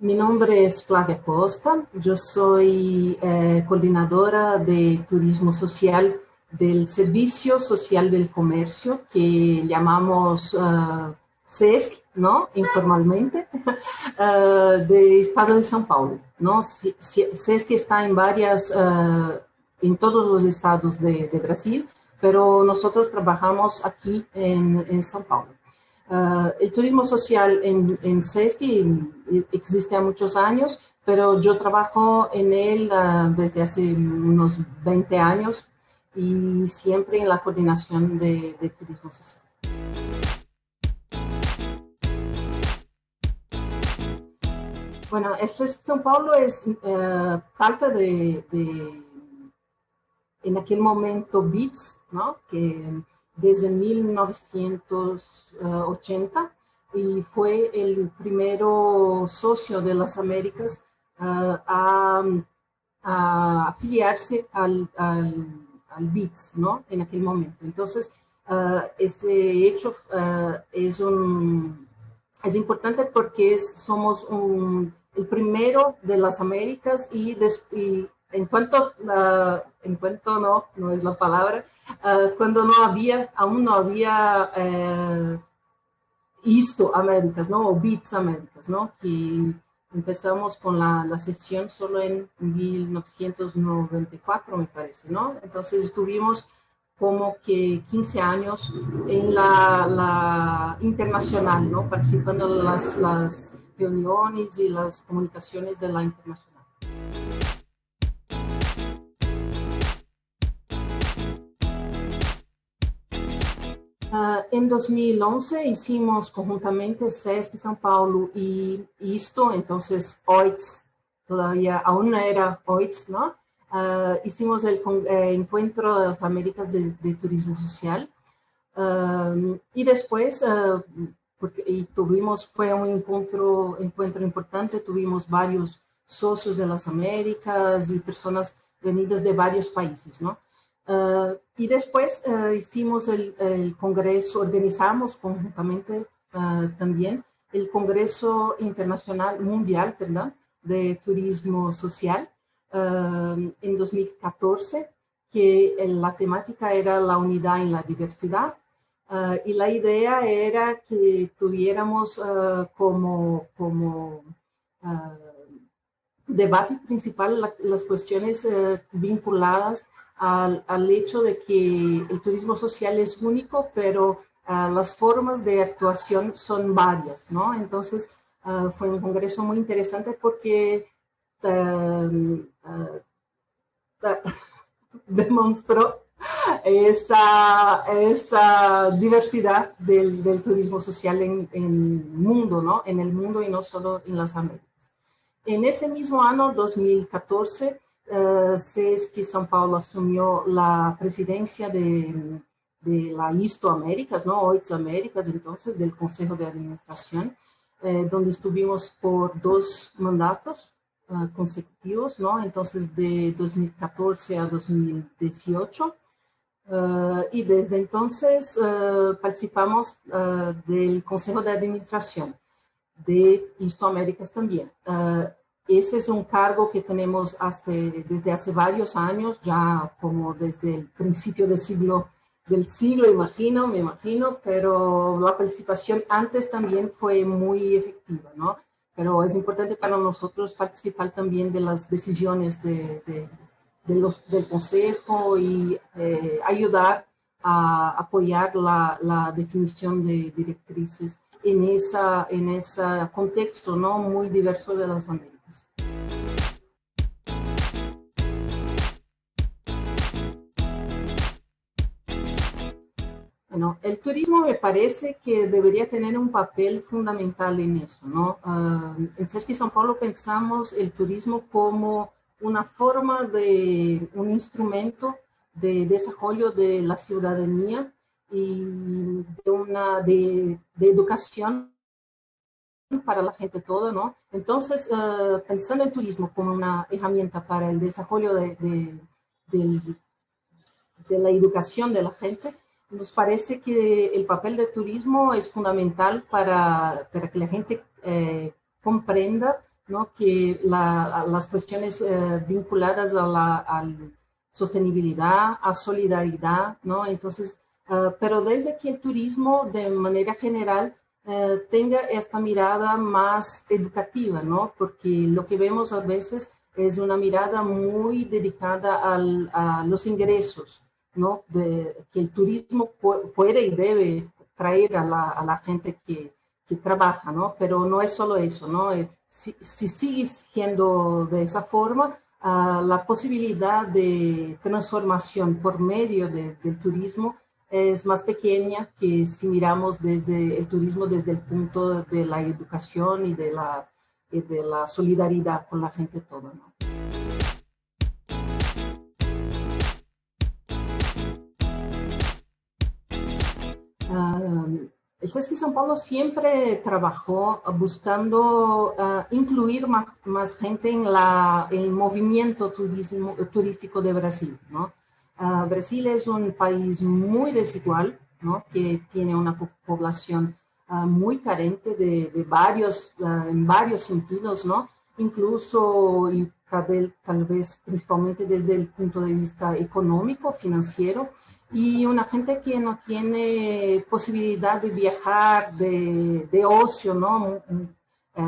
Mi nombre es Flavia Costa, yo soy coordinadora de turismo social del Servicio Social del Comercio, que llamamos SESC, ¿no? Informalmente, de Estado de São Paulo, ¿no? SESC está en todos los estados de Brasil, pero nosotros trabajamos aquí en São Paulo. El turismo social en SESC existe há muchos años, pero yo trabajo en él desde hace unos 20 años y siempre en la coordinación de turismo social. Bueno, esto es São Paulo es parte en aquel momento BITS, ¿no? Que desde 1980 y fue el primero socio de las Américas a afiliarse al BITS, ¿no? En aquel momento. Entonces, este hecho es importante porque somos el primero de las Américas y en cuanto no es la palabra, cuando aún no había Isto Américas, ¿no? O BITS Américas, ¿no? Que empezamos con la sesión solo en 1994, me parece, ¿no? Entonces estuvimos como que 15 años en la internacional, ¿no? Participando en las reuniones y las comunicaciones de la internacional. En 2011 hicimos conjuntamente SESC São Paulo y Isto, entonces OITS, todavía aún no era OITS, ¿no? Hicimos el encuentro de las Américas de Turismo Social y después, fue un encuentro importante, tuvimos varios socios de las Américas y personas venidas de varios países, ¿no? Y después hicimos el congreso, organizamos conjuntamente también el Congreso Internacional Mundial, ¿verdad?, de Turismo Social en 2014, que la temática era la unidad en la diversidad. Y la idea era que tuviéramos como debate principal las cuestiones vinculadas al hecho de que el turismo social es único, pero las formas de actuación son varias, ¿no? Entonces, fue un congreso muy interesante porque demostró esa diversidad del turismo social en el mundo, ¿no? En el mundo y no solo en las Américas. En ese mismo año, 2014, SESC São Paulo asumió la presidencia de la Isto Américas, ¿no? OITS Américas, entonces, del Consejo de Administración, donde estuvimos por 2 mandatos consecutivos, ¿no? Entonces, de 2014 a 2018. Y desde entonces participamos del Consejo de Administración de Isto Américas también. Ese es un cargo que tenemos desde hace varios años, ya como desde el principio del siglo, me imagino, pero la participación antes también fue muy efectiva, ¿no? Pero es importante para nosotros participar también de las decisiones del Consejo y ayudar a apoyar la definición de directrices en ese contexto, ¿no?, muy diverso de las Américas. Bueno, el turismo me parece que debería tener un papel fundamental en eso, ¿no? En SESC São Paulo pensamos el turismo como una forma un instrumento de desarrollo de la ciudadanía y de educación para la gente toda, ¿no? Entonces, pensando en el turismo como una herramienta para el desarrollo de la educación de la gente, nos parece que el papel del turismo es fundamental para que la gente comprenda ¿no? Que las cuestiones vinculadas a la sostenibilidad, a solidaridad, ¿no? Entonces, pero desde que el turismo, de manera general, tenga esta mirada más educativa, ¿no? Porque lo que vemos a veces es una mirada muy dedicada a los ingresos, ¿no? Que el turismo puede y debe traer a la gente que trabaja, ¿no? Pero no es solo eso, ¿no? Si sigue siendo de esa forma, la posibilidad de transformación por medio del turismo es más pequeña que si miramos desde el turismo desde el punto de la educación y de la solidaridad con la gente toda, ¿no? El FESC São Paulo siempre trabajó buscando incluir más gente en el movimiento turístico de Brasil, ¿no? Brasil es un país muy desigual, ¿no? Que tiene una población muy carente en varios sentidos, ¿no? Incluso, y tal vez principalmente desde el punto de vista económico, financiero, y una gente que no tiene posibilidad de viajar, de ocio, ¿no?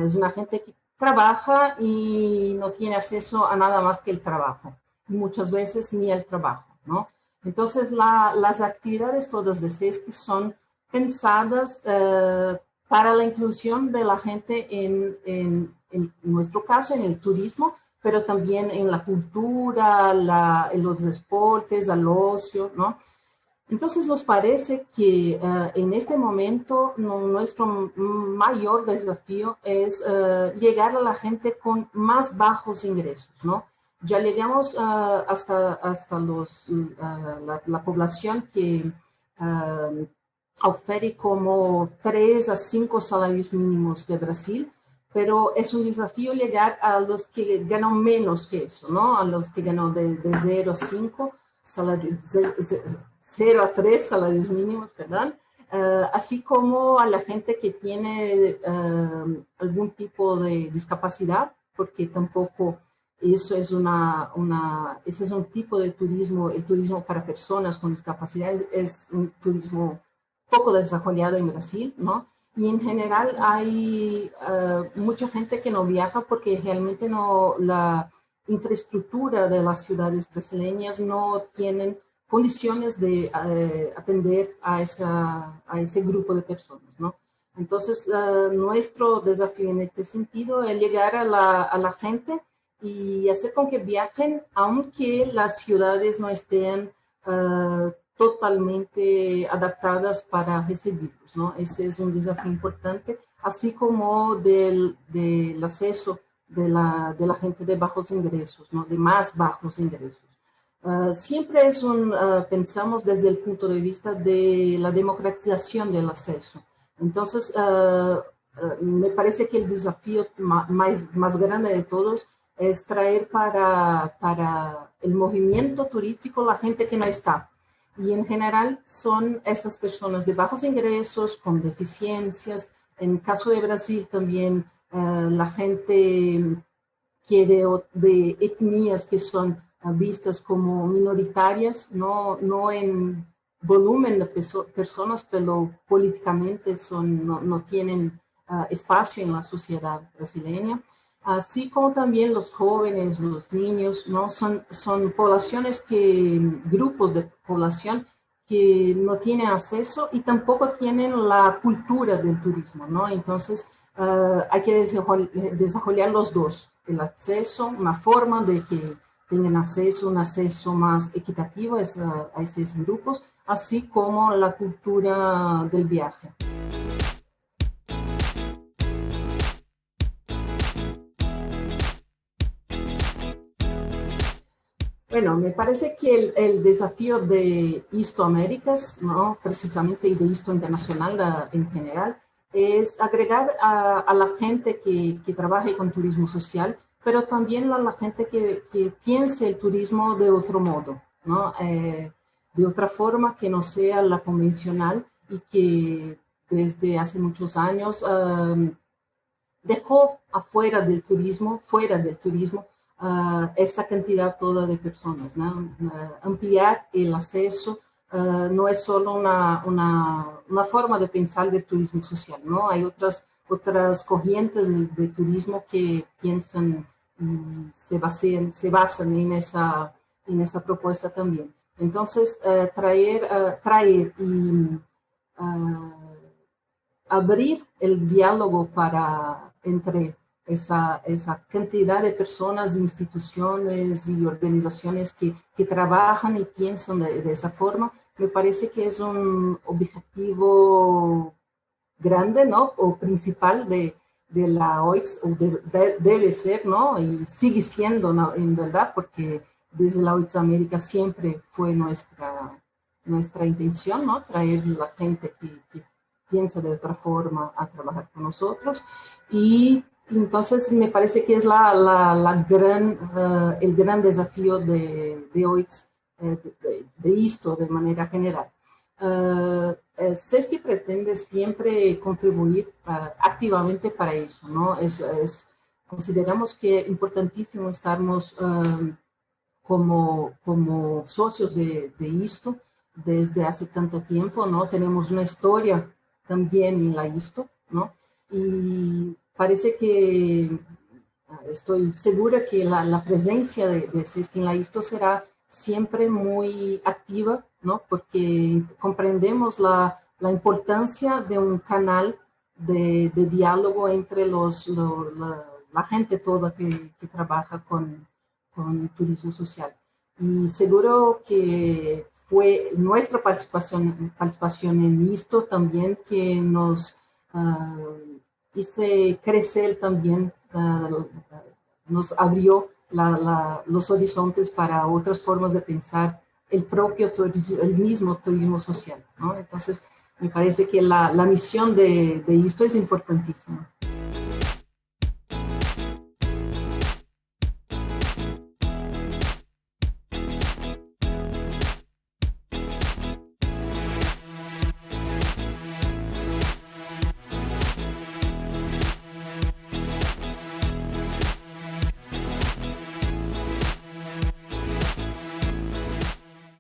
Es una gente que trabaja y no tiene acceso a nada más que el trabajo, y muchas veces ni el trabajo, ¿no? Entonces, las actividades todas de SESC son pensadas para la inclusión de la gente en nuestro caso, en el turismo, pero también en la cultura, en los deportes, al ocio, ¿no? Entonces nos parece que en este momento nuestro mayor desafío es llegar a la gente con más bajos ingresos, ¿no? Ya llegamos hasta la población que ofrece como 3 a 5 salarios mínimos de Brasil, pero es un desafío llegar a los que ganan menos que eso, ¿no? A los que ganan de 0 a 5 salarios, 0 a 3 salarios mínimos, ¿verdad? Así como a la gente que tiene algún tipo de discapacidad, porque tampoco eso es ese es un tipo de turismo, el turismo para personas con discapacidades es un turismo poco desarrollado en Brasil, ¿no? Y en general hay mucha gente que no viaja porque realmente la infraestructura de las ciudades brasileñas no tienen condiciones de atender a ese grupo de personas, ¿no? Entonces, nuestro desafío en este sentido es llegar a la gente y hacer con que viajen, aunque las ciudades no estén totalmente adaptadas para recibirlos, ¿no? Ese es un desafío importante, así como del acceso de la gente de bajos ingresos, ¿no? De más bajos ingresos. Siempre pensamos desde el punto de vista de la democratización del acceso. Entonces, me parece que el desafío más grande de todos es traer para el movimiento turístico la gente que no está. Y en general son estas personas de bajos ingresos, con deficiencias. En el caso de Brasil también la gente que de etnias que son vistas como minoritarias, no en volumen de personas, pero políticamente no tienen espacio en la sociedad brasileña, así como también los jóvenes, los niños, ¿no? Son poblaciones grupos de población que no tienen acceso y tampoco tienen la cultura del turismo, ¿no? Entonces, hay que desarrollar los dos, el acceso, una forma de que tengan acceso, un acceso más equitativo a esos grupos, así como la cultura del viaje. Bueno, me parece que el desafío de Isto Américas, ¿no? Precisamente, y de Isto Internacional en general, es agregar a la gente que trabaje con turismo social, pero también a la gente que piense el turismo de otro modo, ¿no? De otra forma que no sea la convencional y que desde hace muchos años dejó afuera del turismo, fuera del turismo, esta cantidad toda de personas, ¿no? Ampliar el acceso no es solo una forma de pensar del turismo social, ¿no? Hay otras corrientes de turismo que piensan y se basan en esa propuesta también. Entonces, traer y abrir el diálogo entre esa cantidad de personas, instituciones y organizaciones que trabajan y piensan de esa forma, me parece que es un objetivo grande, ¿no? O principal de la OITS, o debe ser, ¿no? Y sigue siendo, ¿no? En verdad, porque desde la OITS América siempre fue nuestra intención, ¿no? Traer la gente que piensa de otra forma a trabajar con nosotros. Y entonces me parece que es el gran desafío de OITS, de ISTO de manera general. SESC pretende siempre contribuir activamente para eso, ¿no? Consideramos que es importantísimo estarmos como socios de ISTO desde hace tanto tiempo, ¿no? Tenemos una historia también en la ISTO, ¿no? Y parece que estoy segura que la presencia de SESC en la ISTO será siempre muy activa, ¿no? Porque comprendemos la importancia de un canal de diálogo entre la gente toda que trabaja con turismo social. Y seguro que fue nuestra participación en esto también que nos hizo crecer también, nos abrió los horizontes para otras formas de pensar el propio turismo, el mismo turismo social, ¿no? Entonces, me parece que la misión de esto es importantísima.